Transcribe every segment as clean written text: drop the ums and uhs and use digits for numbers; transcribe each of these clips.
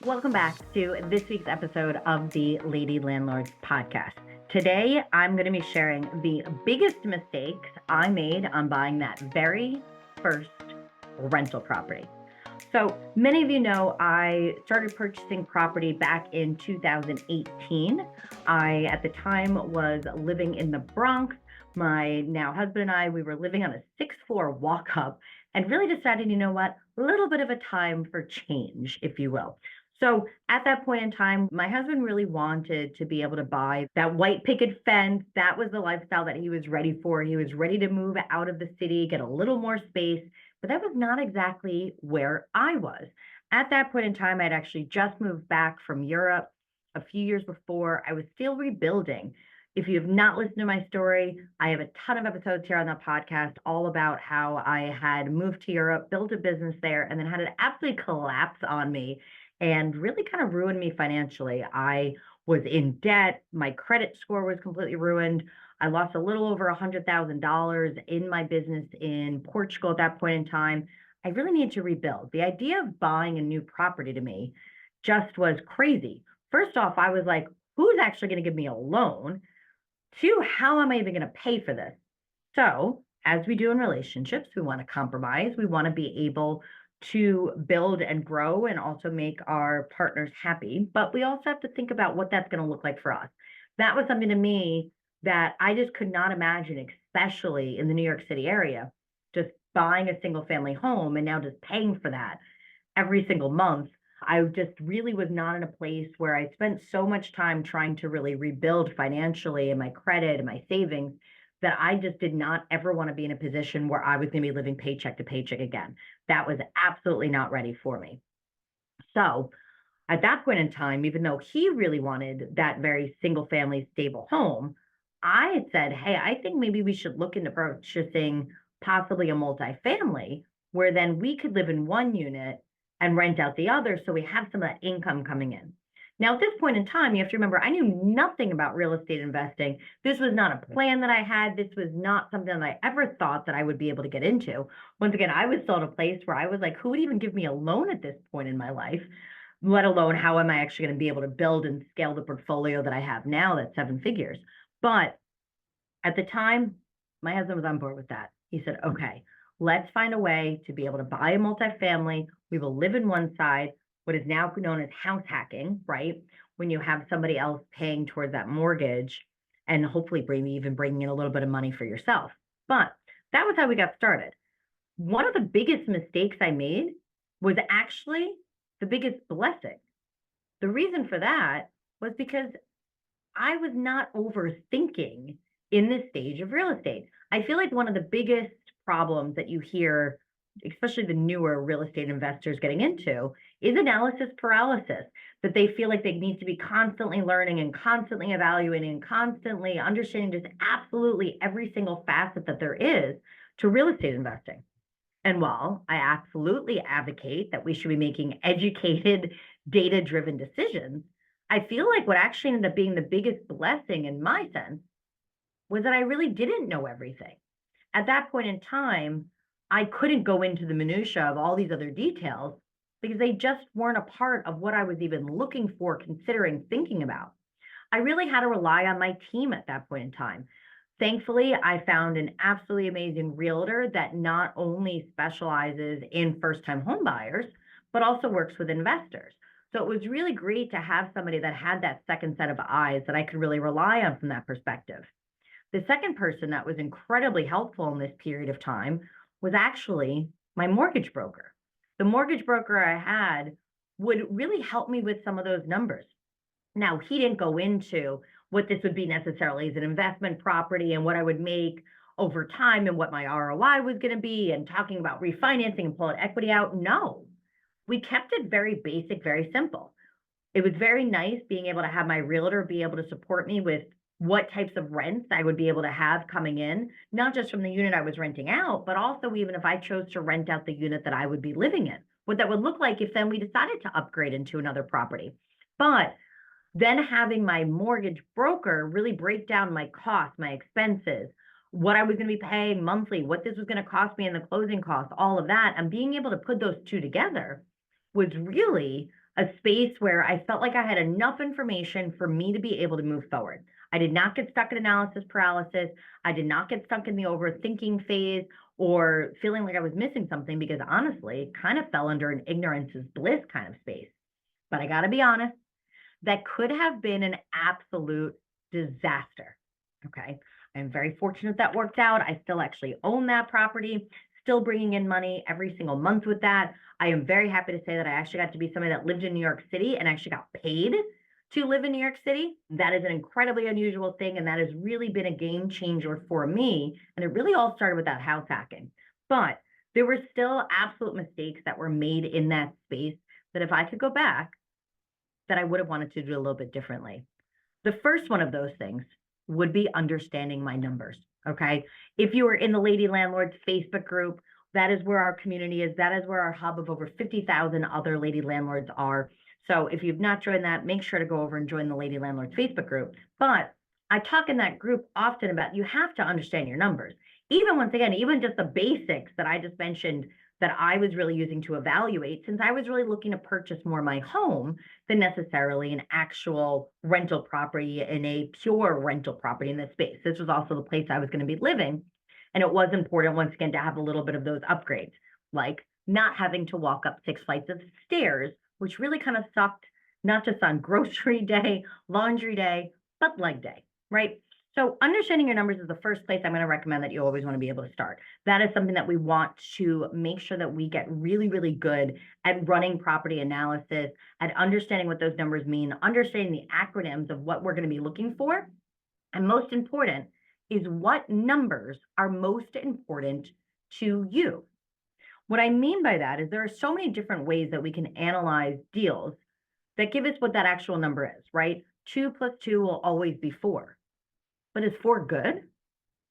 Welcome back to this week's episode of the Lady Landlords Podcast. Today, I'm going to be sharing the biggest mistakes I made on buying that very first rental property. So many of you know I started purchasing property back in 2018. I, at the time, was living in the Bronx. My now husband and I, we were living on a 6th floor walk up and really decided, you know what, a little bit of a time for change, if you will. So at that point in time, my husband really wanted to be able to buy that white picket fence. That was the lifestyle that he was ready for. He was ready to move out of the city, get a little more space, but that was not exactly where I was. At that point in time, I'd actually just moved back from Europe a few years before. I was still rebuilding. If you have not listened to my story, I have a ton of episodes here on the podcast all about how I had moved to Europe, built a business there, and then had it absolutely collapse on me and really kind of ruined me financially. I was in debt. My credit score was completely ruined. I lost a little over $100,000 in my business in Portugal at that point in time. I really needed to rebuild. The idea of buying a new property to me just was crazy. First off, I was like, who's actually going to give me a loan? Two, how am I even going to pay for this? So, as we do in relationships, we want to compromise. We want to be able to build and grow and also make our partners happy. But we also have to think about what that's going to look like for us. That was something to me that I just could not imagine, especially in the New York City area, just buying a single family home and now just paying for that every single month. I just really was not in a place where I spent so much time trying to really rebuild financially and my credit and my savings that I just did not ever want to be in a position where I was going to be living paycheck to paycheck again. That was absolutely not ready for me. So at that point in time, even though he really wanted that very single family stable home, I had said, hey, I think maybe we should look into purchasing possibly a multifamily where then we could live in one unit and rent out the other so we have some of that income coming in. Now, at this point in time, you have to remember, I knew nothing about real estate investing. This was not a plan that I had. This was not something that I ever thought that I would be able to get into. Once again, I was still at a place where I was like, who would even give me a loan at this point in my life? Let alone how am I actually going to be able to build and scale the portfolio that I have now that's 7 figures. But at the time, my husband was on board with that. He said, okay, let's find a way to be able to buy a multifamily. We will live in one side, what is now known as house hacking, right? When you have somebody else paying towards that mortgage and hopefully bringing in a little bit of money for yourself. But that was how we got started. One of the biggest mistakes I made was actually the biggest blessing. The reason for that was because I was not overthinking in this stage of real estate. I feel like one of the biggest problems that you hear, especially the newer real estate investors getting into, is analysis paralysis, that they feel like they need to be constantly learning and constantly evaluating and constantly understanding just absolutely every single facet that there is to real estate investing. And while I absolutely advocate that we should be making educated, data-driven decisions, I feel like what actually ended up being the biggest blessing in my sense was that I really didn't know everything. At that point in time, I couldn't go into the minutia of all these other details because they just weren't a part of what I was even looking for, considering, thinking about. I really had to rely on my team at that point in time. Thankfully, I found an absolutely amazing realtor that not only specializes in first-time home buyers, but also works with investors. So it was really great to have somebody that had that second set of eyes that I could really rely on from that perspective. The second person that was incredibly helpful in this period of time was actually my mortgage broker. The mortgage broker I had would really help me with some of those numbers. Now, he didn't go into what this would be necessarily as an investment property and what I would make over time and what my ROI was going to be and talking about refinancing and pulling equity out. No, we kept it very basic, very simple. It was very nice being able to have my realtor be able to support me with what types of rents I would be able to have coming in, not just from the unit I was renting out, but also even if I chose to rent out the unit that I would be living in, what that would look like if then we decided to upgrade into another property. But then having my mortgage broker really break down my costs, my expenses, what I was going to be paying monthly, what this was going to cost me in the closing costs, all of that, and being able to put those two together was really a space where I felt like I had enough information for me to be able to move forward. I did not get stuck in analysis paralysis. I did not get stuck in the overthinking phase or feeling like I was missing something, because honestly, it kind of fell under an ignorance is bliss kind of space. But I got to be honest, that could have been an absolute disaster. Okay. I'm very fortunate that worked out. I still actually own that property, still bringing in money every single month with that. I am very happy to say that I actually got to be somebody that lived in New York City and actually got paid to live in New York City. That is an incredibly unusual thing. And that has really been a game changer for me. And it really all started with that house hacking. But there were still absolute mistakes that were made in that space that if I could go back, that I would have wanted to do a little bit differently. The first one of those things would be understanding my numbers. Okay. If you are in the Lady Landlords Facebook group, that is where our community is. That is where our hub of over 50,000 other Lady Landlords are. So if you've not joined that, make sure to go over and join the Lady Landlords Facebook group. But I talk in that group often about you have to understand your numbers. Even once again, even just the basics that I just mentioned that I was really using to evaluate, since I was really looking to purchase more my home than necessarily an actual rental property in a pure rental property in this space. This was also the place I was going to be living. And it was important, once again, to have a little bit of those upgrades, like not having to walk up 6 flights of stairs, which really kind of sucked, not just on grocery day, laundry day, but leg day, right? So understanding your numbers is the first place I'm going to recommend that you always want to be able to start. That is something that we want to make sure that we get really, really good at running property analysis, at understanding what those numbers mean, understanding the acronyms of what we're going to be looking for. And most important is what numbers are most important to you. What I mean by that is there are so many different ways that we can analyze deals that give us what that actual number is, right? 2 plus 2 will always be 4. But is 4 good?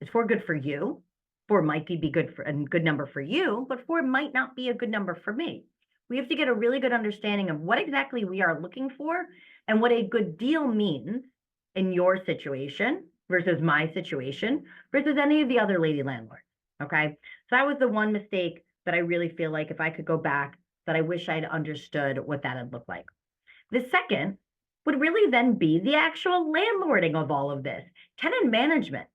Is 4 good for you? 4 might be good for a good number for you, but 4 might not be a good number for me. We have to get a really good understanding of what exactly we are looking for and what a good deal means in your situation versus my situation versus any of the other lady landlords. Okay. So that was the one mistake that I really feel like if I could go back, that I wish I'd understood what that had looked like. The second would really then be the actual landlording of all of this, tenant management.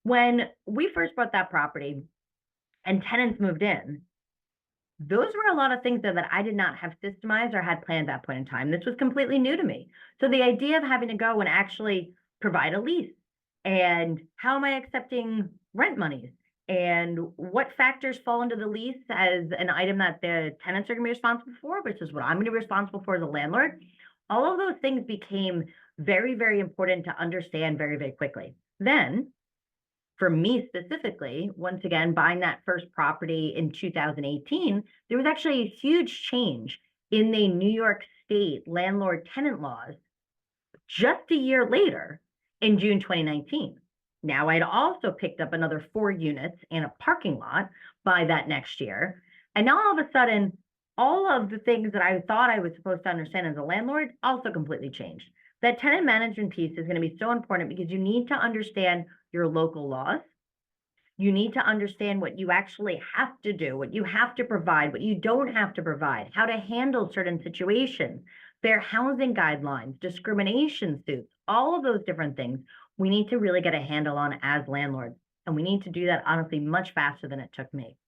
When we first bought that property and tenants moved in, those were a lot of things that I did not have systemized or had planned at that point in time. This was completely new to me. So the idea of having to go and actually provide a lease, and how am I accepting rent monies, and what factors fall into the lease as an item that the tenants are going to be responsible for versus what I'm going to be responsible for as a landlord. All of those things became very, very important to understand very, very quickly. Then, for me specifically, once again, buying that first property in 2018, there was actually a huge change in the New York State landlord tenant laws just a year later in June 2019. Now, I'd also picked up another 4 units and a parking lot by that next year. And now all of a sudden, all of the things that I thought I was supposed to understand as a landlord also completely changed. That tenant management piece is going to be so important because you need to understand your local laws. You need to understand what you actually have to do, what you have to provide, what you don't have to provide, how to handle certain situations, fair housing guidelines, discrimination suits, all of those different things we need to really get a handle on as landlords. And we need to do that honestly much faster than it took me.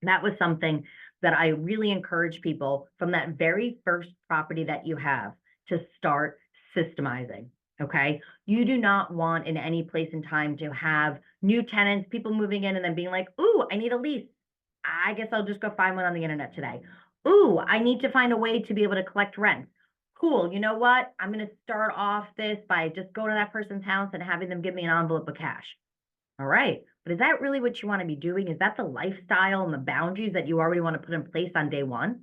That was something that I really encourage people from that very first property that you have to start systemizing. Okay. You do not want in any place in time to have new tenants, people moving in and then being like, ooh, I need a lease. I guess I'll just go find one on the internet today. Ooh, I need to find a way to be able to collect rent. Cool. You know what? I'm going to start off this by just going to that person's house and having them give me an envelope of cash. All right. But is that really what you want to be doing? Is that the lifestyle and the boundaries that you already want to put in place on day one?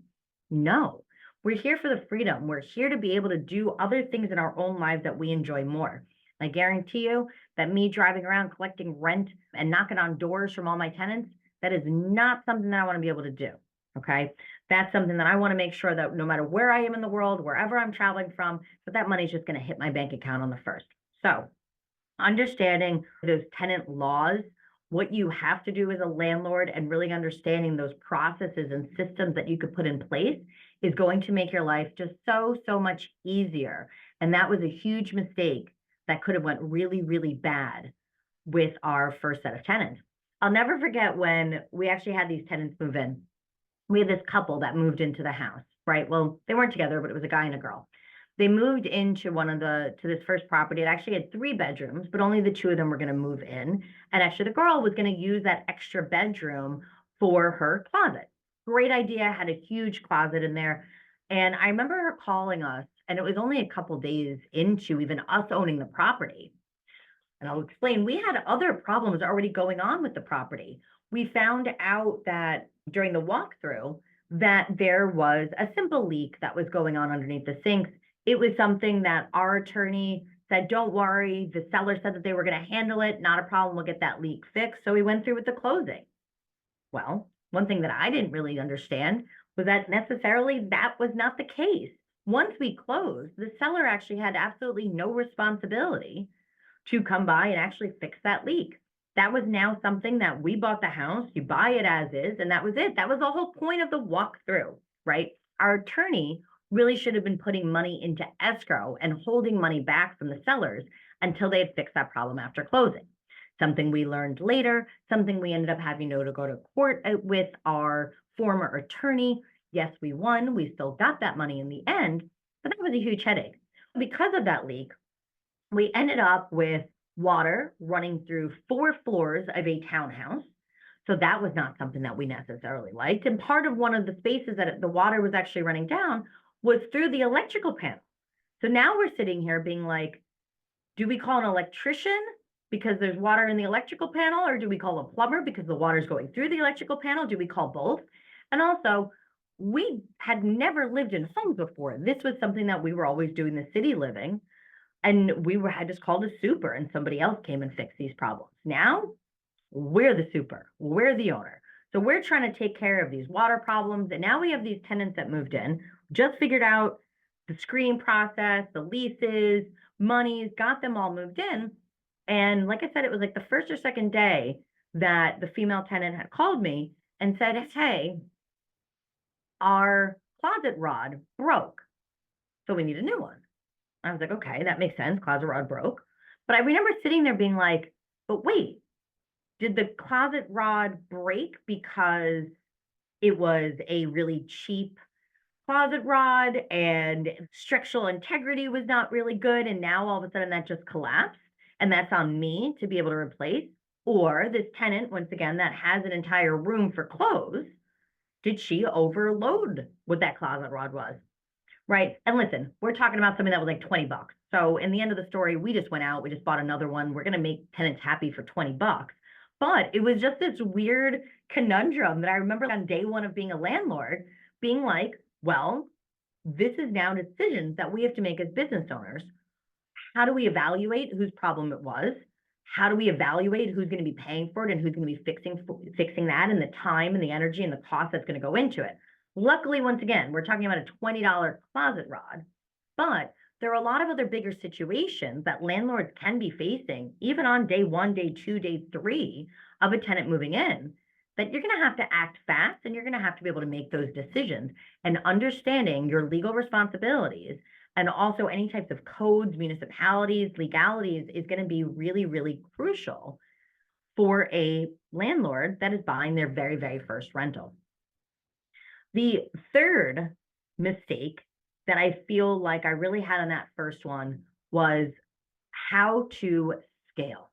No. We're here for the freedom. We're here to be able to do other things in our own lives that we enjoy more. I guarantee you that me driving around collecting rent and knocking on doors from all my tenants, that is not something that I want to be able to do. Okay. That's something that I want to make sure that no matter where I am in the world, wherever I'm traveling from, that money is just going to hit my bank account on the first. So understanding those tenant laws, what you have to do as a landlord, and really understanding those processes and systems that you could put in place is going to make your life just so, so much easier. And that was a huge mistake that could have went really, really bad with our first set of tenants. I'll never forget when we actually had these tenants move in. We had this couple that moved into the house, right? Well, they weren't together, but it was a guy and a girl. They moved into to this first property. It actually had 3 bedrooms, but only the 2 of them were going to move in. And actually, the girl was going to use that extra bedroom for her closet. Great idea, had a huge closet in there. And I remember her calling us, and it was only a couple days into even us owning the property. And I'll explain, we had other problems already going on with the property. We found out that during the walkthrough that there was a simple leak that was going on underneath the sinks. It was something that our attorney said, don't worry. The seller said that they were going to handle it. Not a problem. We'll get that leak fixed. So we went through with the closing. Well, one thing that I didn't really understand was that necessarily that was not the case. Once we closed, the seller actually had absolutely no responsibility to come by and actually fix that leak. That was now something that we bought the house, you buy it as is, and that was it. That was the whole point of the walkthrough, right? Our attorney really should have been putting money into escrow and holding money back from the sellers until they had fixed that problem after closing. Something we learned later, something we ended up having to go to court with our former attorney. Yes, we won. We still got that money in the end, but that was a huge headache. Because of that leak, we ended up with water running through 4 floors of a townhouse. So that was not something that we necessarily liked. And part of one of the spaces that the water was actually running down was through the electrical panel. So now we're sitting here being like, do we call an electrician because there's water in the electrical panel, or do we call a plumber because the water's going through the electrical panel? Do we call both? And also, we had never lived in homes before. This was something that we were always doing the city living. And had just called a super and somebody else came and fixed these problems. Now we're the super, we're the owner. So we're trying to take care of these water problems. And now we have these tenants that moved in, just figured out the screening process, the leases, monies, got them all moved in. And like I said, it was like the first or second day that the female tenant had called me and said, hey, our closet rod broke, so we need a new one. I was like, okay, that makes sense. Closet rod broke. But I remember sitting there being like, but wait, did the closet rod break because it was a really cheap closet rod and structural integrity was not really good, and now all of a sudden that just collapsed and that's on me to be able to replace? Or this tenant, once again, that has an entire room for clothes, did she overload what that closet rod was? Right. And listen, we're talking about something that was like $20. So in the end of the story, we just went out, we just bought another one. We're going to make tenants happy for $20. But it was just this weird conundrum that I remember on day one of being a landlord being like, well, this is now decisions that we have to make as business owners. How do we evaluate whose problem it was? How do we evaluate who's going to be paying for it and who's going to be fixing that, and the time and the energy and the cost that's going to go into it? Luckily, once again, we're talking about a $20 closet rod, but there are a lot of other bigger situations that landlords can be facing, even on day 1, day 2, day 3 of a tenant moving in, that you're going to have to act fast and you're going to have to be able to make those decisions. And understanding your legal responsibilities and also any types of codes, municipalities, legalities is going to be really, really crucial for a landlord that is buying their very, very first rental. The third mistake that I feel like I really had on that first one was how to scale.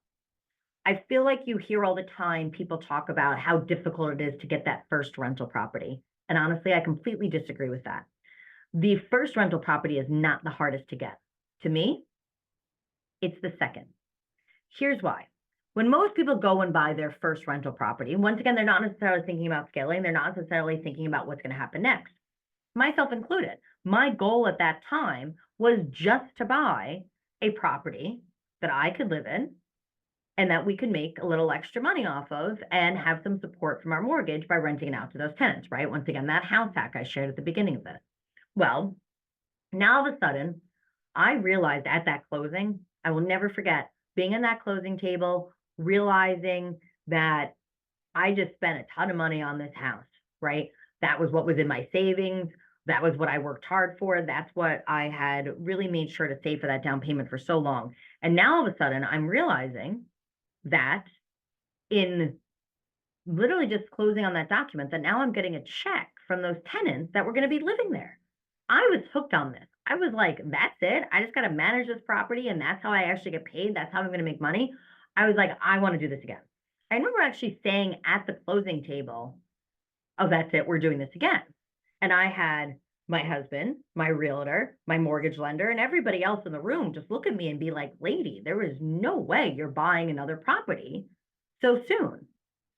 I feel like you hear all the time people talk about how difficult it is to get that first rental property. And honestly, I completely disagree with that. The first rental property is not the hardest to get. To me, it's the second. Here's why. When most people go and buy their first rental property, once again, they're not necessarily thinking about scaling. They're not necessarily thinking about what's going to happen next, myself included. My goal at that time was just to buy a property that I could live in and that we could make a little extra money off of and have some support from our mortgage by renting it out to those tenants, right? Once again, that house hack I shared at the beginning of this. Well, now all of a sudden, I realized at that closing, I will never forget being in that closing table, realizing that I just spent a ton of money on this house, right? That was what was in my savings. That was what I worked hard for. That's what I had really made sure to save for that down payment for so long. And now all of a sudden I'm realizing that in literally just closing on that document, that now I'm getting a check from those tenants that were going to be living there. I was hooked on this. I was like, that's it. I just got to manage this property and that's how I actually get paid. That's how I'm going to make money. I was like, I want to do this again. I remember actually saying at the closing table, oh, that's it. We're doing this again. And I had my husband, my realtor, my mortgage lender, and everybody else in the room just look at me and be like, lady, there is no way you're buying another property so soon.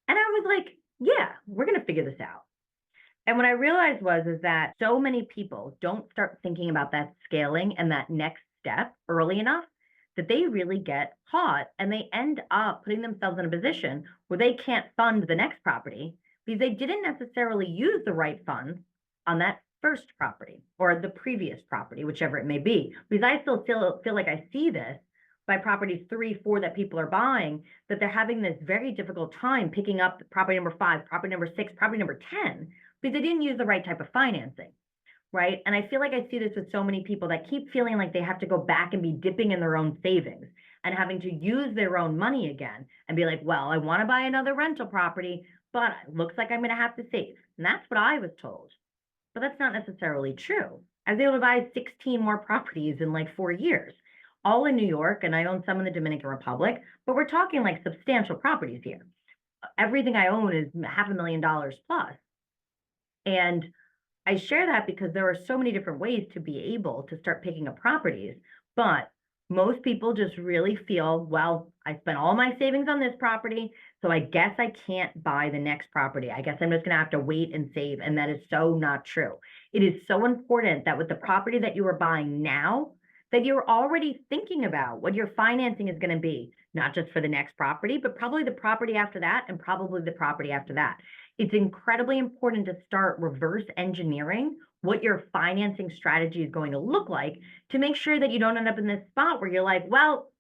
And I was like, yeah, we're going to figure this out. And what I realized is that so many people don't start thinking about that scaling and that next step early enough that they really get caught and they end up putting themselves in a position where they can't fund the next property because they didn't necessarily use the right funds on that first property or the previous property, whichever it may be. Because I still feel like I see this by properties 3, 4 that people are buying, that they're having this very difficult time picking up property number 5, property number 6, property number 10, because they didn't use the right type of financing, right? And I feel like I see this with so many people that keep feeling like they have to go back and be dipping in their own savings and having to use their own money again and be like, well, I want to buy another rental property, but it looks like I'm going to have to save. And that's what I was told. But that's not necessarily true. I was able to buy 16 more properties in like 4 years, all in New York, and I own some in the Dominican Republic, but we're talking like substantial properties here. Everything I own is $500,000 plus. And I share that because there are so many different ways to be able to start picking up properties, but most people just really feel, well, I spent all my savings on this property, so I guess I can't buy the next property. I guess I'm just going to have to wait and save. And that is so not true. It is so important that with the property that you are buying now, that you're already thinking about what your financing is going to be, not just for the next property, but probably the property after that and probably the property after that. It's incredibly important to start reverse engineering what your financing strategy is going to look like to make sure that you don't end up in this spot where you're like, well,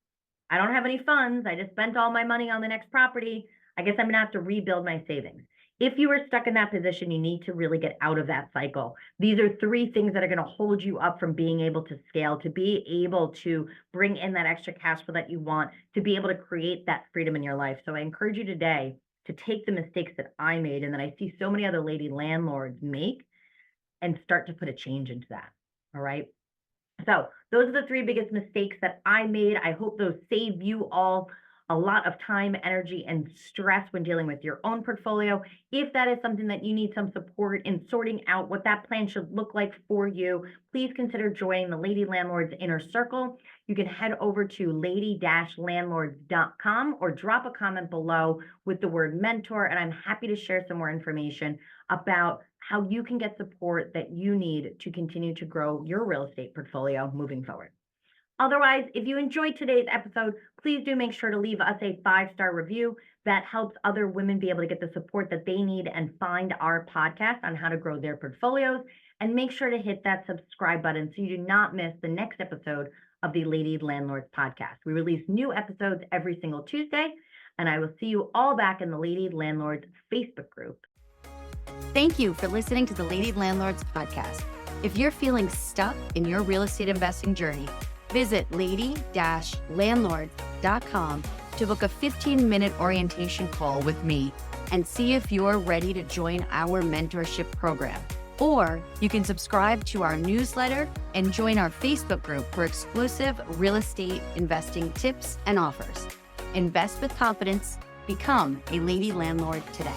I don't have any funds. I just spent all my money on the next property. I guess I'm going to have to rebuild my savings. If you are stuck in that position, you need to really get out of that cycle. These are 3 things that are going to hold you up from being able to scale, to be able to bring in that extra cash flow that you want, to be able to create that freedom in your life. So I encourage you today to take the mistakes that I made and that I see so many other lady landlords make and start to put a change into that. All right. So those are the 3 biggest mistakes that I made. I hope those save you all a lot of time, energy, and stress when dealing with your own portfolio. If that is something that you need some support in sorting out what that plan should look like for you, please consider joining the Lady Landlords Inner Circle. You can head over to lady-landlords.com or drop a comment below with the word mentor, and I'm happy to share some more information about how you can get support that you need to continue to grow your real estate portfolio moving forward. Otherwise, if you enjoyed today's episode, please do make sure to leave us a 5-star review. That helps other women be able to get the support that they need and find our podcast on how to grow their portfolios. And make sure to hit that subscribe button so you do not miss the next episode of the Lady Landlords Podcast. We release new episodes every single Tuesday, and I will see you all back in the Lady Landlords Facebook group. Thank you for listening to the Lady Landlords Podcast. If you're feeling stuck in your real estate investing journey, visit lady-landlords.com to book a 15-minute orientation call with me and see if you're ready to join our mentorship program. Or you can subscribe to our newsletter and join our Facebook group for exclusive real estate investing tips and offers. Invest with confidence. Become a Lady Landlord today.